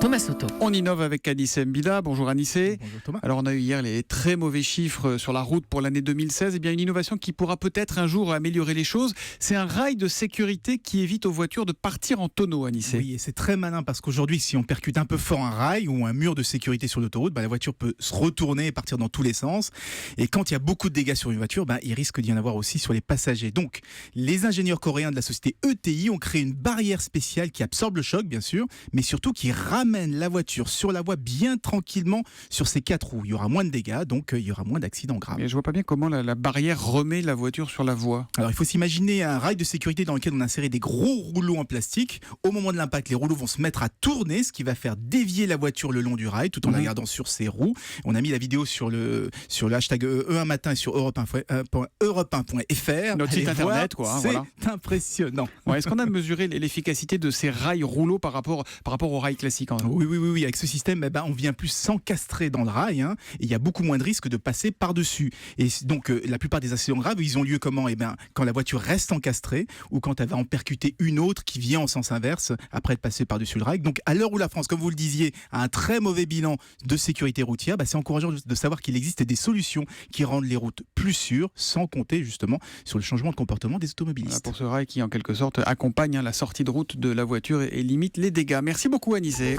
Thomas Soto. On innove avec Anissé Mbida. Bonjour Anissé. Bonjour Thomas. Alors on a eu hier les très mauvais chiffres sur la route pour l'année 2016. Eh bien une innovation qui pourra peut-être un jour améliorer les choses. C'est un rail de sécurité qui évite aux voitures de partir en tonneau, Anissé. Oui, et c'est très malin parce qu'aujourd'hui, si on percute un peu fort un rail ou un mur de sécurité sur l'autoroute, la voiture peut se retourner et partir dans tous les sens. Et quand il y a beaucoup de dégâts sur une voiture, il risque d'y en avoir aussi sur les passagers. Donc, les ingénieurs coréens de la société ETI ont créé une barrière spéciale qui absorbe le choc, bien sûr, mais surtout qui ramène la voiture sur la voie bien tranquillement sur ses 4 roues. Il y aura moins de dégâts, donc il y aura moins d'accidents graves. Mais je vois pas bien comment la barrière remet la voiture sur la voie. Alors il faut s'imaginer un rail de sécurité dans lequel on a inséré des gros rouleaux en plastique. Au moment de l'impact, les rouleaux vont se mettre à tourner, ce qui va faire dévier la voiture le long du rail tout en la gardant sur ses roues. On a mis la vidéo sur le hashtag E1 matin et sur europe1.fr. Notre site internet, quoi. C'est voilà. impressionnant. Ouais, est-ce qu'on a mesuré l'efficacité de ces rails rouleaux par rapport au rail classique en Oui. Avec ce système, on vient plus s'encastrer dans le rail, et il y a beaucoup moins de risques de passer par-dessus. Et donc, la plupart des accidents graves, ils ont lieu comment ? Quand la voiture reste encastrée ou quand elle va en percuter une autre qui vient en sens inverse après être passée par-dessus le rail. Donc, à l'heure où la France, comme vous le disiez, a un très mauvais bilan de sécurité routière, c'est encourageant de savoir qu'il existe des solutions qui rendent les routes plus sûres, sans compter justement sur le changement de comportement des automobilistes. Voilà pour ce rail qui, en quelque sorte, accompagne la sortie de route de la voiture et limite les dégâts. Merci beaucoup, Anissé.